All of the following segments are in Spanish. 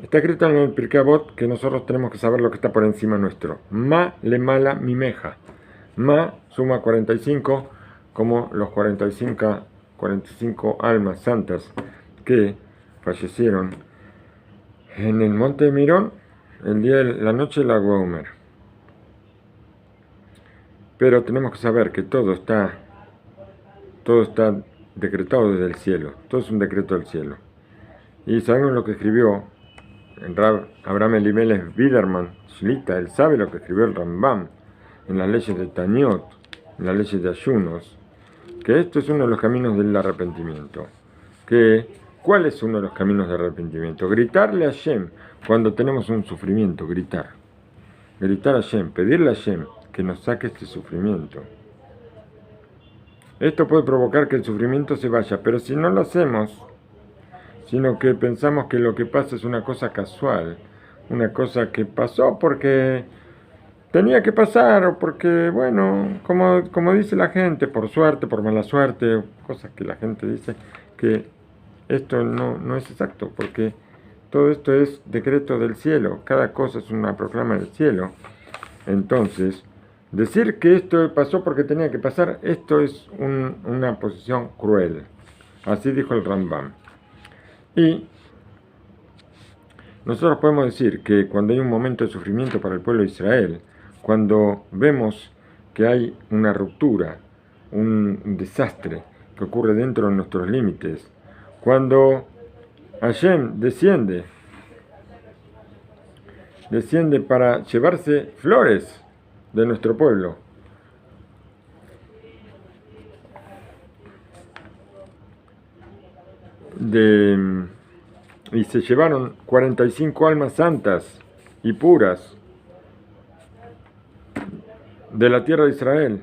Está escrito en el Pirkei Avot que nosotros tenemos que saber lo que está por encima nuestro. Ma le mala mi meja. Ma suma 45, como los 45 almas santas que fallecieron en el monte de Mirón el día de la noche de la Gomer. Pero tenemos que saber que todo está decretado desde el cielo. Todo es un decreto del cielo. Y sabemos lo que escribió el Rab Abraham Elimelech Biderman Shlita. Él sabe lo que escribió el Rambam en las leyes de Taniot, en las leyes de ayunos, que esto es uno de los caminos del arrepentimiento. ¿Cuál es uno de los caminos del arrepentimiento? Gritarle a Hashem cuando tenemos un sufrimiento, gritar a Hashem, pedirle a Hashem que nos saque este sufrimiento. Esto puede provocar que el sufrimiento se vaya, pero si no lo hacemos, sino que pensamos que lo que pasa es una cosa casual, una cosa que pasó porque tenía que pasar, o porque, bueno, como dice la gente, por suerte, por mala suerte, cosas que la gente dice, que esto no es exacto, porque todo esto es decreto del cielo, cada cosa es una proclama del cielo. Entonces, decir que esto pasó porque tenía que pasar, esto es una posición cruel. Así dijo el Rambam. Y nosotros podemos decir que cuando hay un momento de sufrimiento para el pueblo de Israel, cuando vemos que hay una ruptura, un desastre que ocurre dentro de nuestros límites, cuando Hashem desciende para llevarse flores de nuestro pueblo, y se llevaron 45 almas santas y puras de la tierra de Israel,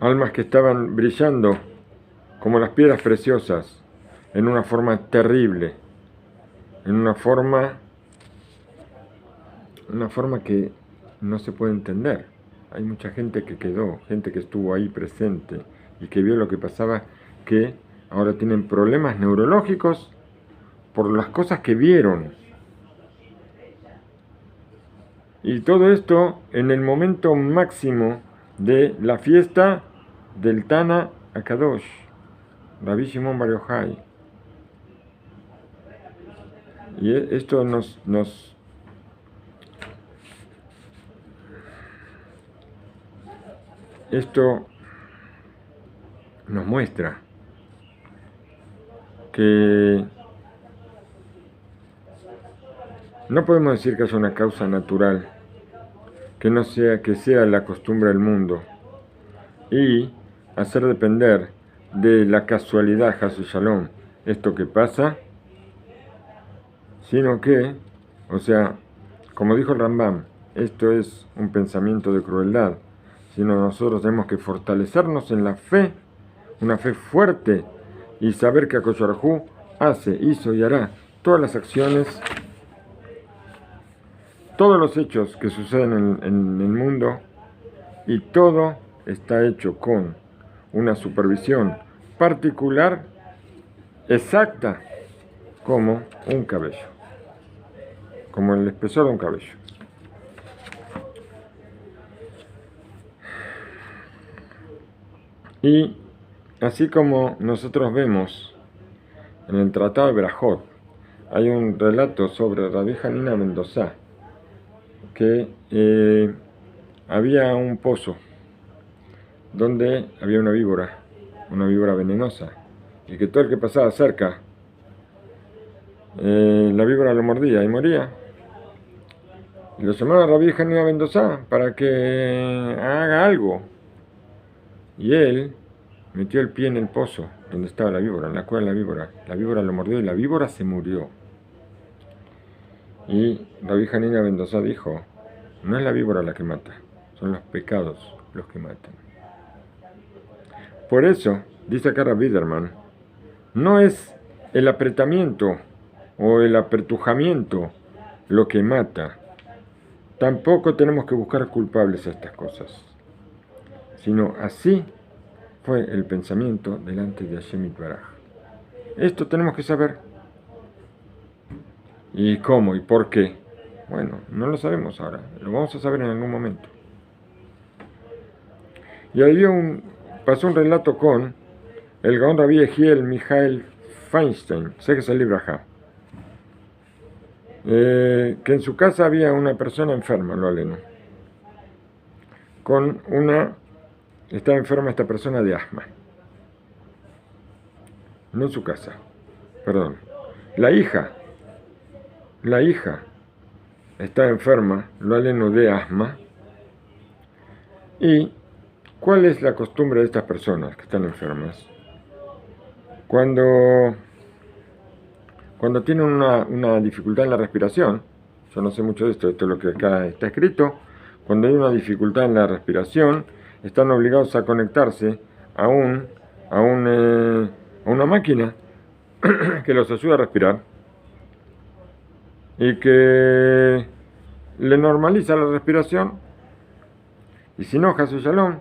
almas que estaban brillando como las piedras preciosas, en una forma terrible, en una forma que no se puede entender. Hay mucha gente que quedó, gente que estuvo ahí presente y que vio lo que pasaba, que ahora tienen problemas neurológicos por las cosas que vieron. Y todo esto en el momento máximo de la fiesta del Tana Akadosh, Rabbi Shimon Bar Yochai. Y esto nos muestra que no podemos decir que haya una causa natural, que sea la costumbre del mundo, y hacer depender de la casualidad, Hasu Shalom, esto que pasa, sino que, como dijo el Rambam, esto es un pensamiento de crueldad, sino nosotros tenemos que fortalecernos en la fe, una fe fuerte, y saber que Akadosh Baruj Hu hizo y hará todas las acciones, todos los hechos que suceden en el mundo, y todo está hecho con una supervisión particular, exacta, como un cabello, como el espesor de un cabello. Y así como nosotros vemos en el Tratado de Berajot, hay un relato sobre Rabbi Hanina ben Dosa, que había un pozo donde había una víbora venenosa, y que todo el que pasaba cerca, la víbora lo mordía y moría. Y lo llamaron a Rabbi Hanina ben Dosa para que haga algo. Y él metió el pie en el pozo donde estaba la víbora, en la cueva de la víbora. La víbora lo mordió y la víbora se murió. Y Rabbi Hanina ben Dosa dijo: no es la víbora la que mata, son los pecados los que matan. Por eso, dice acá Rabbi Biderman, no es el apretamiento o el apertujamiento lo que mata. Tampoco tenemos que buscar culpables a estas cosas, sino así fue el pensamiento delante de Hashem Yitbaraj. Esto tenemos que saber. ¿Y cómo? ¿Y por qué? Bueno, no lo sabemos ahora, lo vamos a saber en algún momento. Y ahí pasó un relato con el Gaón Rabí Egiel Mijael Feinstein, sé que es el Libraja, que en su casa había una persona enferma, lo aleno, estaba enferma esta persona de asma, no en su casa, perdón, la hija está enferma, lo aleno de asma. ¿Y cuál es la costumbre de estas personas que están enfermas? Cuando tienen una dificultad en la respiración, yo no sé mucho de esto es lo que acá está escrito, cuando hay una dificultad en la respiración, están obligados a conectarse a una máquina que los ayuda a respirar y que le normaliza la respiración. Y si no, Hasu Shalom,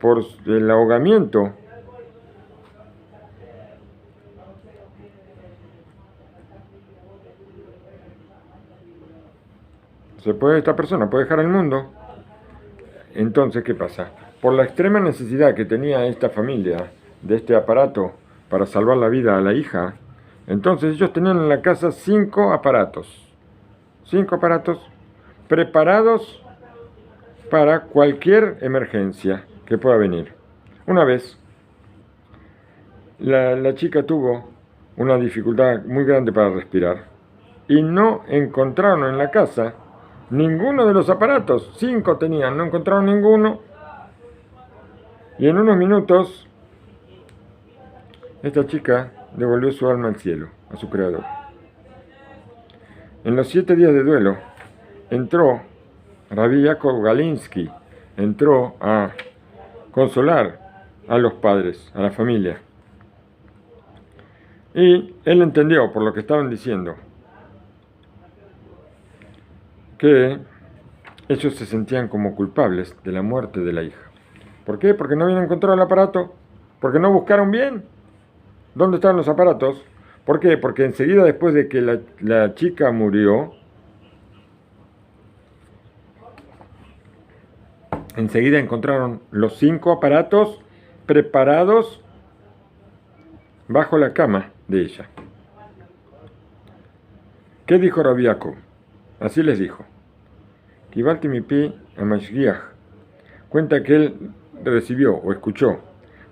por el ahogamiento, esta persona puede dejar el mundo. Entonces, ¿qué pasa? Por la extrema necesidad que tenía esta familia de este aparato para salvar la vida a la hija, entonces ellos tenían en la casa 5 aparatos preparados para cualquier emergencia que pueda venir. Una vez, la chica tuvo una dificultad muy grande para respirar y no encontraron en la casa ninguno de los aparatos. 5 tenían, no encontraron ninguno. Y en unos minutos, esta chica devolvió su alma al cielo, a su creador. En los 7 días de duelo, entró Rabbi Yaakov Galinsky, entró a consolar a los padres, a la familia. Y él entendió, por lo que estaban diciendo, que ellos se sentían como culpables de la muerte de la hija. ¿Por qué? Porque no habían encontrado el aparato, porque no buscaron bien dónde estaban los aparatos. ¿Por qué? Porque enseguida después de que la chica murió, enseguida encontraron los 5 aparatos preparados bajo la cama de ella. ¿Qué dijo Rabbi Yaakov? Así les dijo. Kibalti mi pi a Mashgiach. Cuenta que él recibió o escuchó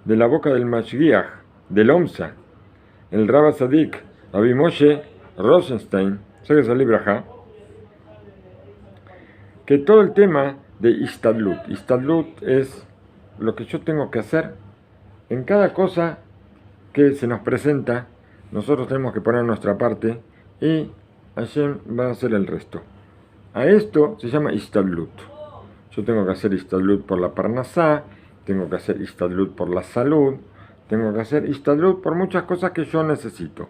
de la boca del Mashgiach, del Omsa, el Rabba Sadik, Rabbi Moshe Rosenstein, sé que es el Libraja, que todo el tema de Istadlut es lo que yo tengo que hacer en cada cosa que se nos presenta. Nosotros tenemos que poner nuestra parte y Hashem va a hacer el resto. A esto se llama Istadlut. Yo tengo que hacer Istadlut por la Parnasá, tengo que hacer Istadlut por la salud, tengo que hacer Istadlut por muchas cosas que yo necesito.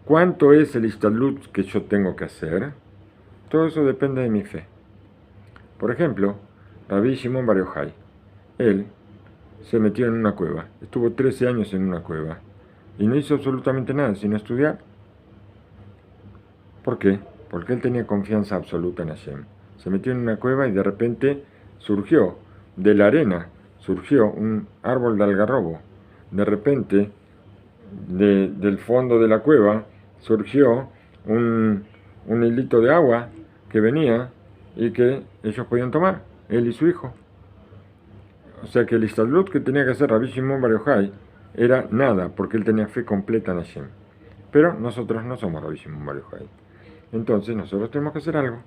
¿Cuánto es el Istadlut que yo tengo que hacer? Todo eso depende de mi fe. Por ejemplo, Rabbi Shimon Bar Yochai, él se metió en una cueva, estuvo 13 años en una cueva y no hizo absolutamente nada sino estudiar. ¿Por qué? Porque él tenía confianza absoluta en Hashem. Se metió en una cueva y de repente surgió de la arena, surgió un árbol de algarrobo. De repente, del fondo de la cueva, surgió un hilito de agua que venía y que ellos podían tomar, él y su hijo. O sea que el Istadlut que tenía que hacer Rabbi Shimon Bar Yochai era nada, porque él tenía fe completa en Hashem. Pero nosotros no somos Rabbi Shimon Bar Yochai. Entonces nosotros tenemos que hacer algo.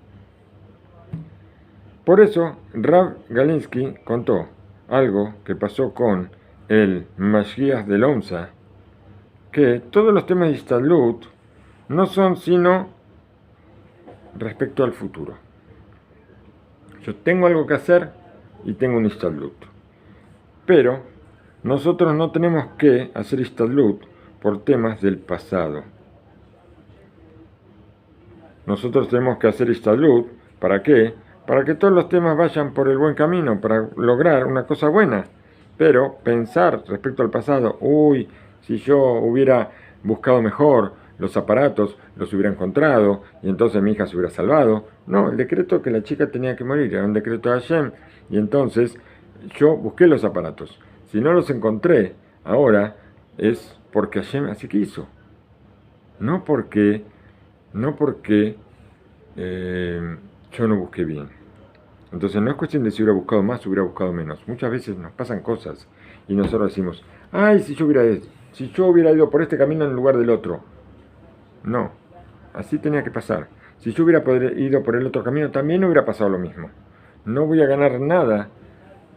Por eso Rav Galinsky contó algo que pasó con el Mashgiach del Omsa, que todos los temas de Istadlut no son sino respecto al futuro. Yo tengo algo que hacer y tengo un Istadlut. Pero nosotros no tenemos que hacer Istadlut por temas del pasado. Nosotros tenemos que hacer Istadlut, ¿para qué? Para que todos los temas vayan por el buen camino, para lograr una cosa buena. Pero pensar respecto al pasado, Si yo hubiera buscado mejor los aparatos, los hubiera encontrado y entonces mi hija se hubiera salvado. No, el decreto que la chica tenía que morir era un decreto de Hashem y entonces yo busqué los aparatos. Si no los encontré ahora es porque Hashem así quiso. No porque yo no busqué bien. Entonces no es cuestión de si hubiera buscado más o hubiera buscado menos. Muchas veces nos pasan cosas y nosotros decimos, ay, si yo hubiera ido por este camino en lugar del otro. No, así tenía que pasar. Si yo hubiera ido por el otro camino también hubiera pasado lo mismo. No voy a ganar nada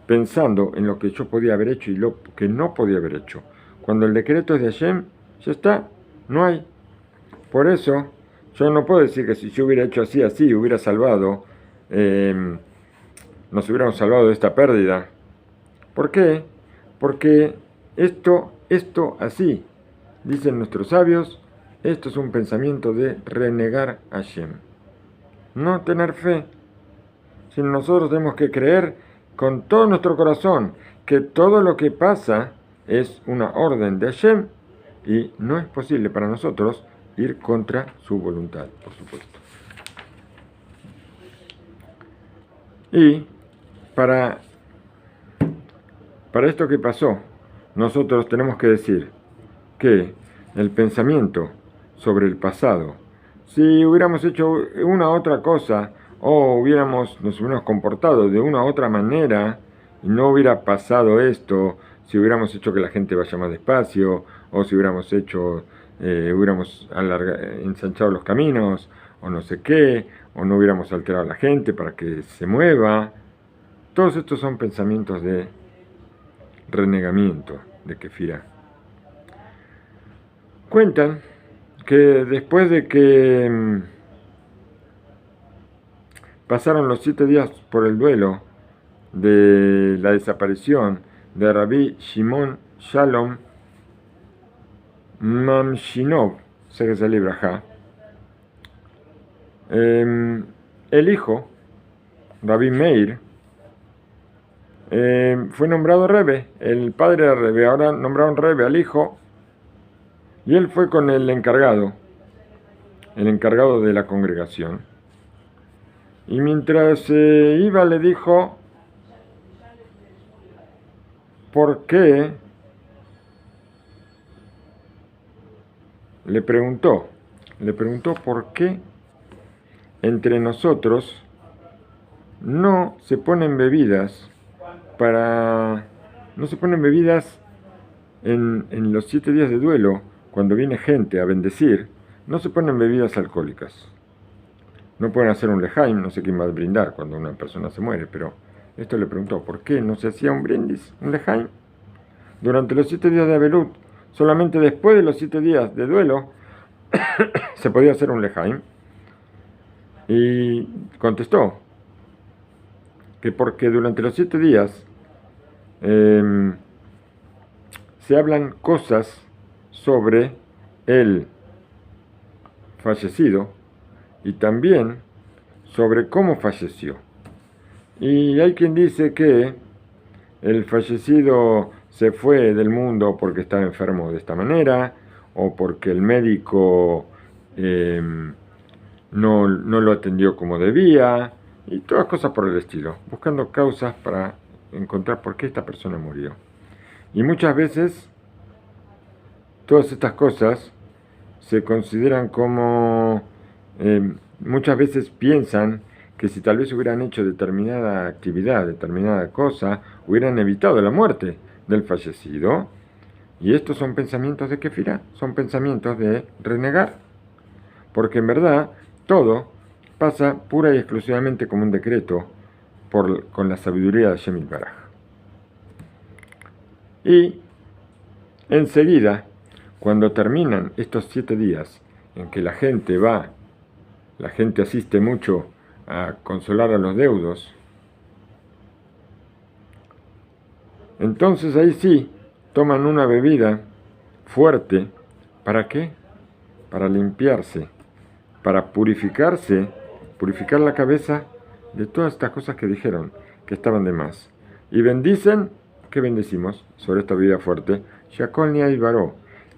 pensando en lo que yo podía haber hecho y lo que no podía haber hecho. Cuando el decreto es de Hashem, ya está, no hay. Por eso, yo no puedo decir que si yo hubiera hecho así, hubiera salvado, nos hubiéramos salvado de esta pérdida. ¿Por qué? Porque esto así, dicen nuestros sabios, esto es un pensamiento de renegar a Hashem. No tener fe, sino nosotros tenemos que creer con todo nuestro corazón que todo lo que pasa es una orden de Hashem y no es posible para nosotros ir contra su voluntad, por supuesto. Y para esto que pasó, nosotros tenemos que decir que el pensamiento sobre el pasado, si hubiéramos hecho una otra cosa o nos hubiéramos comportado de una otra manera y no hubiera pasado esto, si hubiéramos hecho que la gente vaya más despacio o si hubiéramos ensanchado los caminos o no sé qué, o no hubiéramos alterado a la gente para que se mueva. Todos estos son pensamientos de renegamiento, de kefirá. Cuentan que después de que pasaron los 7 días por el duelo de la desaparición de Rabbi Shimon Shalom Mamshinov, sé que se libra, el hijo, Rabbi Meir, fue nombrado Rebbe, el padre de Rebbe, ahora nombraron Rebbe al hijo, y él fue con el encargado de la congregación. Y mientras iba le dijo, ¿por qué? Le preguntó por qué entre nosotros no se ponen bebidas en los 7 días de duelo, cuando viene gente a bendecir, no se ponen bebidas alcohólicas. No pueden hacer un lejaim, no sé quién va a brindar cuando una persona se muere, pero esto le preguntó, ¿por qué no se hacía un brindis, un lejaim? Durante los 7 días de Abelut, solamente después de los 7 días de duelo, se podía hacer un lejaim. Y contestó que porque durante los 7 días se hablan cosas sobre el fallecido y también sobre cómo falleció. Y hay quien dice que el fallecido se fue del mundo porque estaba enfermo de esta manera, o porque el médico no lo atendió como debía, y todas cosas por el estilo, buscando causas para encontrar por qué esta persona murió. Y muchas veces todas estas cosas se consideran como, muchas veces piensan que si tal vez hubieran hecho determinada actividad, determinada cosa, hubieran evitado la muerte del fallecido. Y estos son pensamientos de kefirá, son pensamientos de renegar. Porque en verdad todo pasa pura y exclusivamente como un decreto con la sabiduría de Hashem Yitbaraj. Y enseguida, cuando terminan estos 7 días en que la gente asiste mucho a consolar a los deudos, entonces ahí sí toman una bebida fuerte. ¿Para qué? Para limpiarse, para purificar la cabeza de todas estas cosas que dijeron, que estaban de más. Y bendicen, ¿qué bendecimos sobre esta bebida fuerte? Shakol Niay Baró,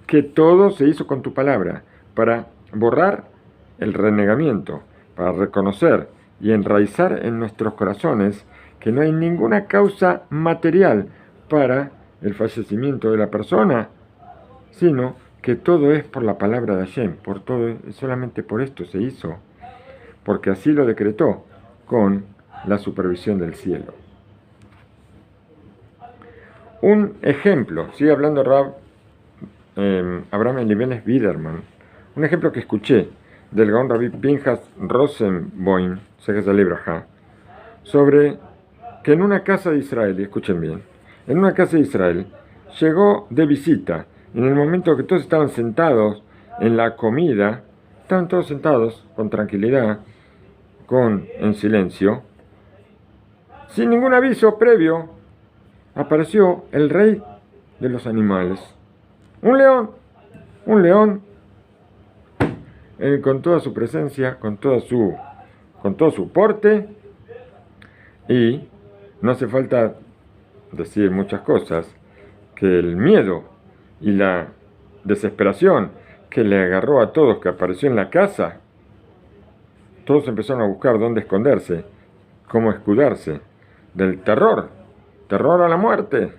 que todo se hizo con tu palabra, para borrar el renegamiento, para reconocer y enraizar en nuestros corazones que no hay ninguna causa material para el fallecimiento de la persona, sino que todo es por la palabra de Hashem, por todo, solamente por esto se hizo, porque así lo decretó con la supervisión del cielo. Un ejemplo, sigue hablando Abraham Elimelech Biderman, un ejemplo que escuché del Gaón Rabbi Pinhas Rosenboim, sobre que en una casa de Israel, y escuchen bien, en una casa de Israel llegó de visita, en el momento que todos estaban sentados en la comida, estaban todos sentados con tranquilidad, en silencio, sin ningún aviso previo, apareció el rey de los animales, un león, con toda su presencia, con todo su porte, y no hace falta decir muchas cosas, que el miedo y la desesperación que le agarró a todos que apareció en la casa, todos empezaron a buscar dónde esconderse, cómo escudarse del terror a la muerte.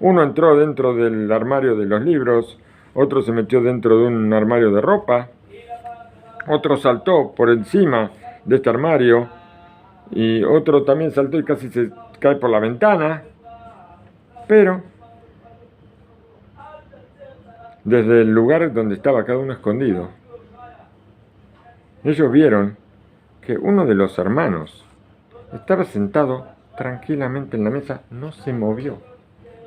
Uno entró dentro del armario de los libros, otro se metió dentro de un armario de ropa, otro saltó por encima de este armario, y otro también saltó y casi se cae por la ventana. Pero desde el lugar donde estaba cada uno escondido, ellos vieron que uno de los hermanos estaba sentado tranquilamente en la mesa, no se movió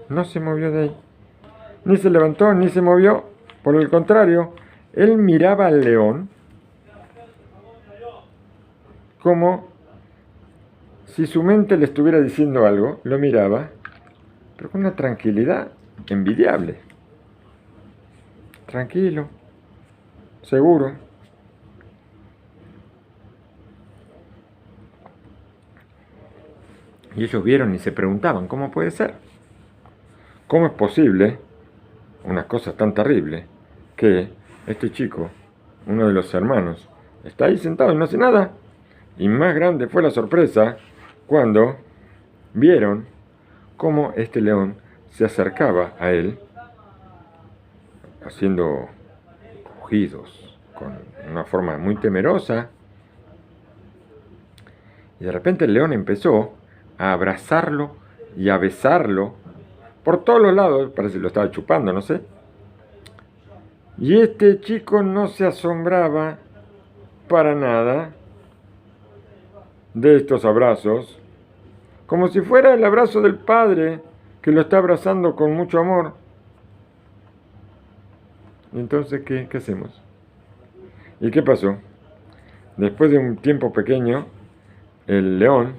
de ahí, ni se levantó, ni se movió. Por el contrario, él miraba al león como si su mente le estuviera diciendo algo, lo miraba, pero con una tranquilidad envidiable. Tranquilo, seguro. Y ellos vieron y se preguntaban, ¿cómo puede ser? ¿Cómo es posible una cosa tan terrible que este chico, uno de los hermanos, está ahí sentado y no hace nada? Y más grande fue la sorpresa cuando vieron cómo este león se acercaba a él haciendo rugidos con una forma muy temerosa, y de repente el león empezó a abrazarlo y a besarlo por todos los lados, parece que lo estaba chupando, no sé. Y este chico no se asombraba para nada de estos abrazos, como si fuera el abrazo del padre que lo está abrazando con mucho amor. Entonces, ¿qué hacemos? ¿Y qué pasó? Después de un tiempo pequeño, el león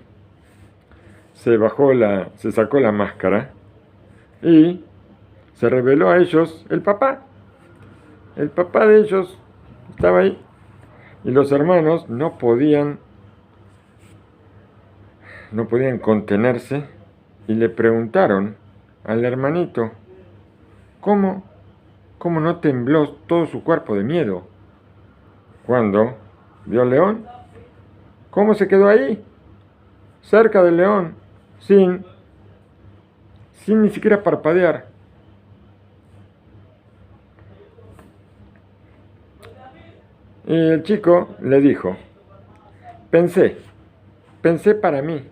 se sacó la máscara y se reveló a ellos el papá. El papá de ellos estaba ahí. Y los hermanos no podían contenerse y le preguntaron al hermanito, ¿cómo no tembló todo su cuerpo de miedo cuando vio al león? ¿Cómo se quedó ahí, cerca del león, sin ni siquiera parpadear? Y el chico le dijo, pensé para mí.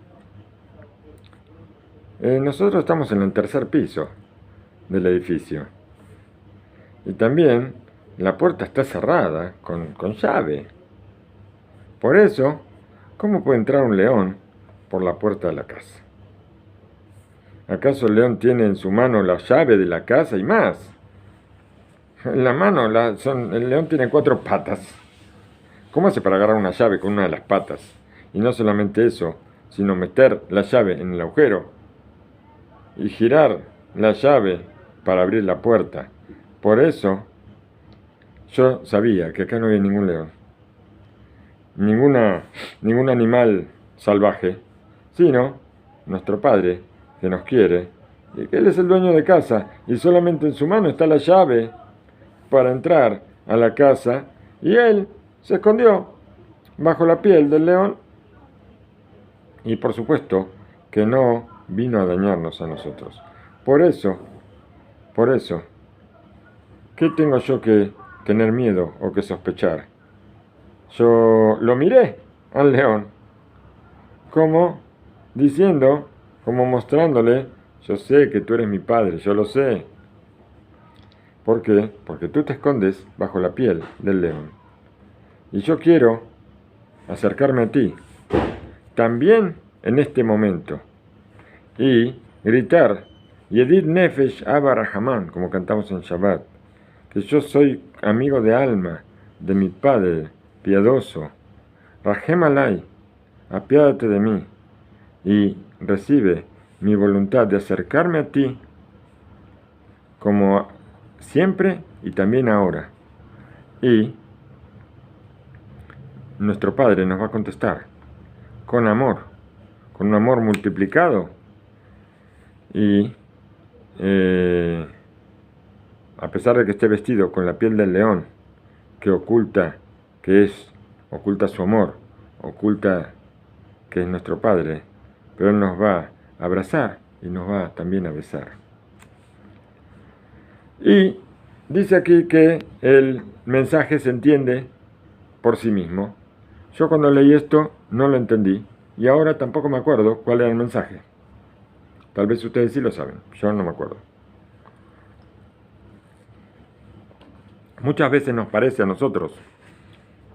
Nosotros estamos en el tercer piso del edificio. Y también la puerta está cerrada con llave. Por eso, ¿cómo puede entrar un león por la puerta de la casa? ¿Acaso el león tiene en su mano la llave de la casa y más? En la mano, el león tiene 4 patas. ¿Cómo hace para agarrar una llave con una de las patas? Y no solamente eso, sino meter la llave en el agujero y girar la llave para abrir la puerta. Por eso, yo sabía que acá no había ningún león, ningún animal salvaje, sino nuestro Padre que nos quiere y que él es el dueño de casa y solamente en su mano está la llave para entrar a la casa, y él se escondió bajo la piel del león y por supuesto que no vino a dañarnos a nosotros. Por eso, por eso, ¿qué tengo yo que tener miedo o que sospechar? Yo lo miré al león como diciendo, como mostrándole, yo sé que tú eres mi padre, yo lo sé. ¿Por qué? Porque tú te escondes bajo la piel del león. Y yo quiero acercarme a ti, también en este momento, y gritar, Yedid Nefesh Abba Rahamán, como cantamos en Shabbat, que yo soy amigo de alma de mi Padre piadoso. Rahem Alay, apiádate de mí, y recibe mi voluntad de acercarme a ti, como siempre y también ahora. Y nuestro Padre nos va a contestar con un amor multiplicado, y a pesar de que esté vestido con la piel del león, que oculta su amor, oculta que es nuestro Padre, pero Él nos va a abrazar y nos va también a besar. Y dice aquí que el mensaje se entiende por sí mismo. Yo cuando leí esto no lo entendí y ahora tampoco me acuerdo cuál era el mensaje. Tal vez ustedes sí lo saben, yo no me acuerdo. Muchas veces nos parece a nosotros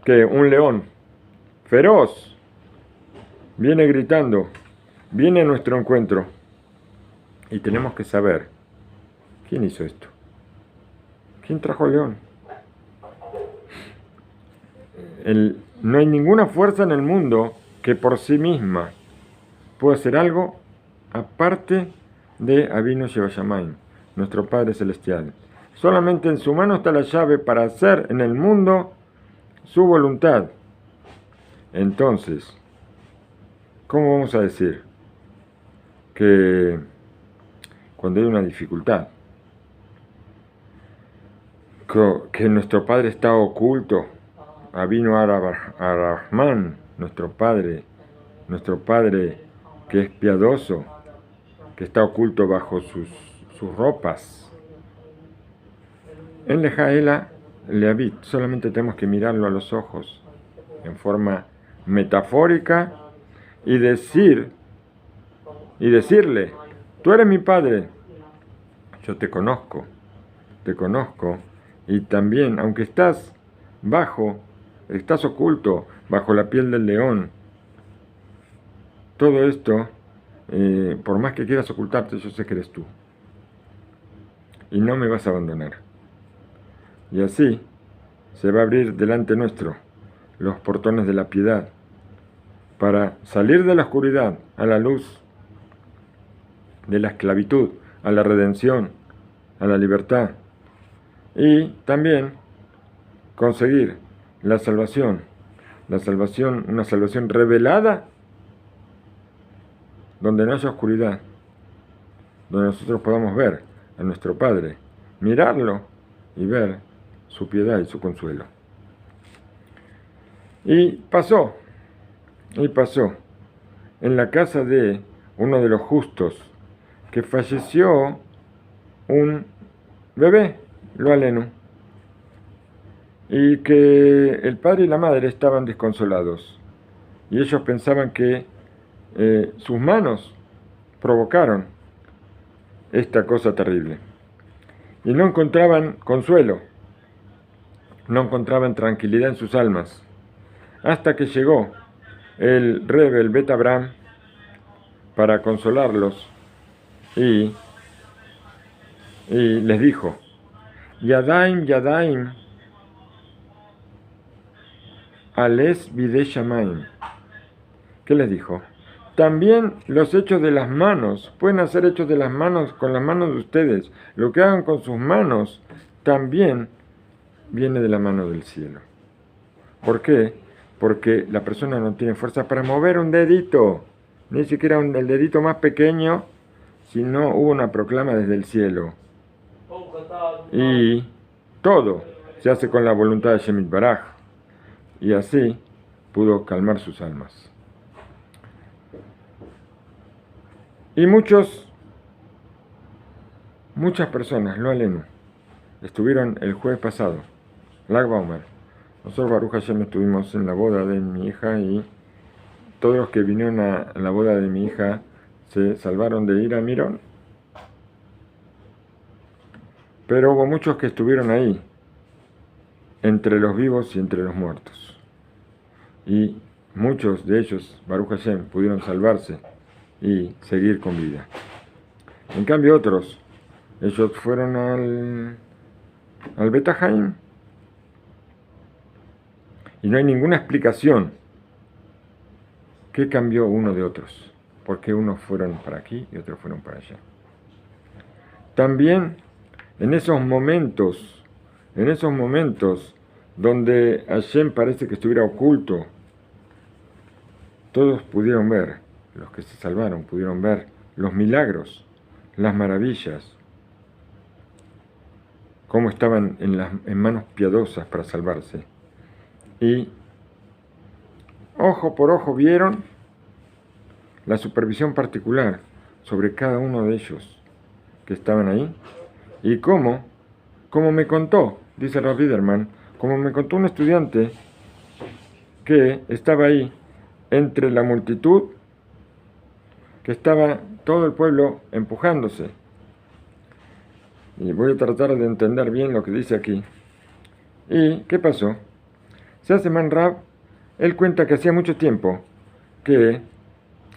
que un león feroz viene gritando, viene a nuestro encuentro, y tenemos que saber quién hizo esto. ¿Quién trajo al león? No hay ninguna fuerza en el mundo que por sí misma pueda hacer algo aparte de Avinu Shevashamayim, nuestro Padre Celestial. Solamente en su mano está la llave para hacer en el mundo su voluntad. Entonces, ¿cómo vamos a decir que cuando hay una dificultad, que nuestro Padre está oculto, Avinu Arahman, nuestro Padre que es piadoso, que está oculto bajo sus ropas? En Lejaela Leavit, solamente tenemos que mirarlo a los ojos en forma metafórica y decirle, tú eres mi Padre, yo te conozco, y también, aunque estás oculto bajo la piel del león, todo esto, por más que quieras ocultarte, yo sé que eres tú, y no me vas a abandonar. Y así se va a abrir delante nuestro los portones de la piedad para salir de la oscuridad a la luz, de la esclavitud a la redención, a la libertad, y también conseguir la salvación, una salvación revelada, donde no haya oscuridad, donde nosotros podamos ver a nuestro Padre, mirarlo y ver su piedad y su consuelo. Y pasó en la casa de uno de los justos, que falleció un bebé, lo aleno, y que el padre y la madre estaban desconsolados, y ellos pensaban que sus manos provocaron esta cosa terrible, y no encontraban consuelo, no encontraban tranquilidad en sus almas, hasta que llegó el Rebbe, el Bet Abraham, para consolarlos, y les dijo, Yadaim, Yadaim, Ales Bidei Shamayim. ¿Qué les dijo? También los hechos de las manos, pueden hacer hechos de las manos con las manos de ustedes. Lo que hagan con sus manos también viene de la mano del cielo. ¿Por qué? Porque la persona no tiene fuerza para mover un dedito, ni siquiera el dedito más pequeño, sino hubo una proclama desde el cielo. Y todo se hace con la voluntad de Shemit Baraj. Y así pudo calmar sus almas. Y muchas personas, lo aleno, estuvieron el jueves pasado, Lag Baumer. Nosotros, Baruch Hashem, estuvimos en la boda de mi hija y todos los que vinieron a la boda de mi hija se salvaron de ir a Mirón. Pero hubo muchos que estuvieron ahí, entre los vivos y entre los muertos. Y muchos de ellos, Baruch Hashem, pudieron salvarse y seguir con vida. En cambio otros, ellos fueron al Bet Haim. Y no hay ninguna explicación qué cambió uno de otros. Por qué unos fueron para aquí y otros fueron para allá. También en esos momentos donde Hashem parece que estuviera oculto, todos pudieron ver, los que se salvaron pudieron ver los milagros, las maravillas, cómo estaban en manos piadosas para salvarse. Y ojo por ojo vieron la supervisión particular sobre cada uno de ellos que estaban ahí. Y como me contó, dice Rav Biderman, como me contó un estudiante que estaba ahí entre la multitud, que estaba todo el pueblo empujándose. Y voy a tratar de entender bien lo que dice aquí. ¿Y qué pasó? Se hace Man Rab, él cuenta que hacía mucho tiempo que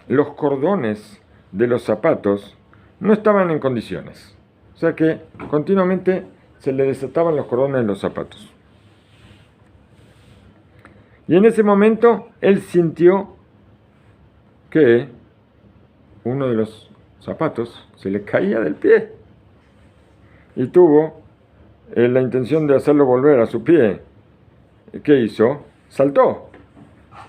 los cordones de los zapatos no estaban en condiciones. O sea que continuamente se le desataban los cordones de los zapatos. Y en ese momento él sintió que uno de los zapatos se le caía del pie. Y tuvo la intención de hacerlo volver a su pie. ¿Qué hizo? Saltó.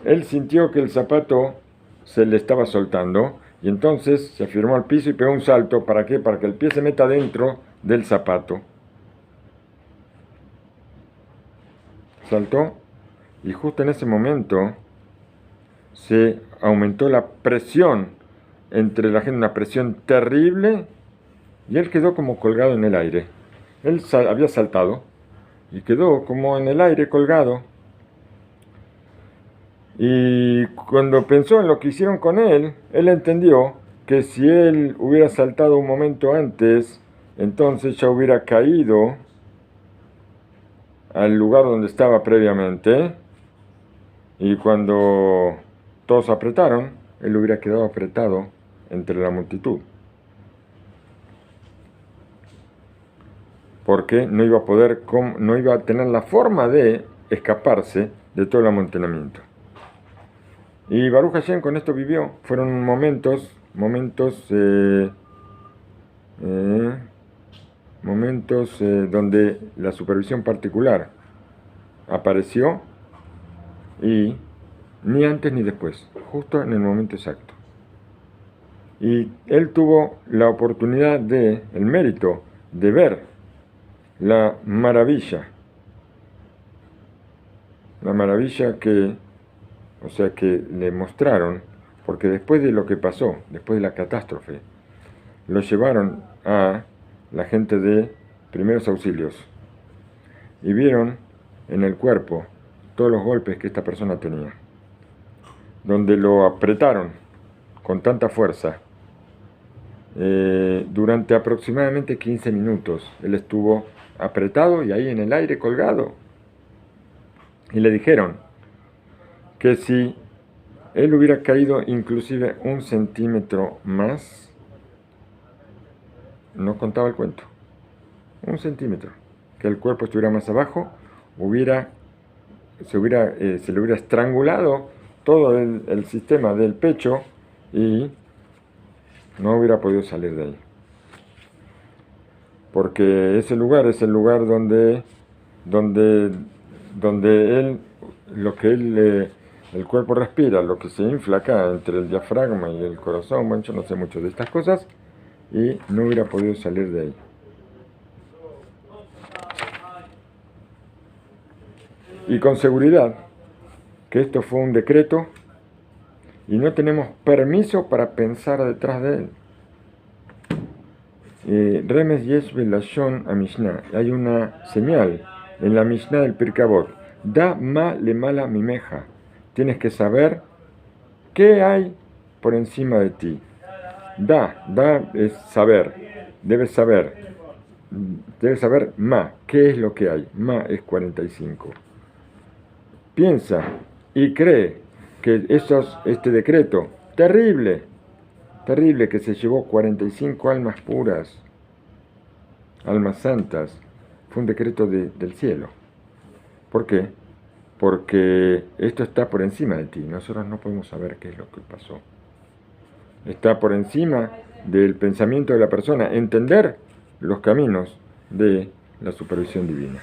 Él sintió que el zapato se le estaba soltando y entonces se afirmó al piso y pegó un salto. ¿Para qué? Para que el pie se meta dentro del zapato. Saltó y justo en ese momento se aumentó la presión entre la gente, una presión terrible, y él quedó como colgado en el aire. Él había saltado y quedó como en el aire colgado. Y cuando pensó en lo que hicieron con él entendió que si él hubiera saltado un momento antes, entonces ya hubiera caído al lugar donde estaba previamente, y cuando todos apretaron, él hubiera quedado apretado entre la multitud, porque no iba a tener la forma de escaparse de todo el amontonamiento. Y Baruch Hashem con esto vivió. Fueron momentos donde la supervisión particular apareció, y ni antes ni después, justo en el momento exacto. Y él tuvo la oportunidad el mérito de ver la maravilla que le mostraron, porque después de lo que pasó, después de la catástrofe, lo llevaron a la gente de primeros auxilios y vieron en el cuerpo todos los golpes que esta persona tenía, donde lo apretaron con tanta fuerza durante aproximadamente 15 minutos. Él estuvo apretado y ahí en el aire colgado, y le dijeron que si él hubiera caído inclusive 1 centímetro más, no contaba el cuento. 1 centímetro, que el cuerpo estuviera más abajo, se le hubiera estrangulado todo el sistema del pecho y no hubiera podido salir de ahí. Porque ese lugar es el lugar donde él, el cuerpo respira, lo que se infla acá entre el diafragma y el corazón. Bueno, yo no sé mucho de estas cosas, y no hubiera podido salir de ahí. Y con seguridad que esto fue un decreto y no tenemos permiso para pensar detrás de él. Remes yesh belashon a Mishnah. Hay una señal en la Mishnah del Pirkei Avot. Da ma le mala mimeja. Tienes que saber qué hay por encima de ti. Da es saber. Debes saber ma, qué es lo que hay. Ma es 45. Piensa y cree que este decreto terrible que se llevó 45 almas puras, almas santas, fue un decreto del cielo. ¿Por qué? Porque esto está por encima de ti. Nosotros no podemos saber qué es lo que pasó. Está por encima del pensamiento de la persona, entender los caminos de la supervisión divina.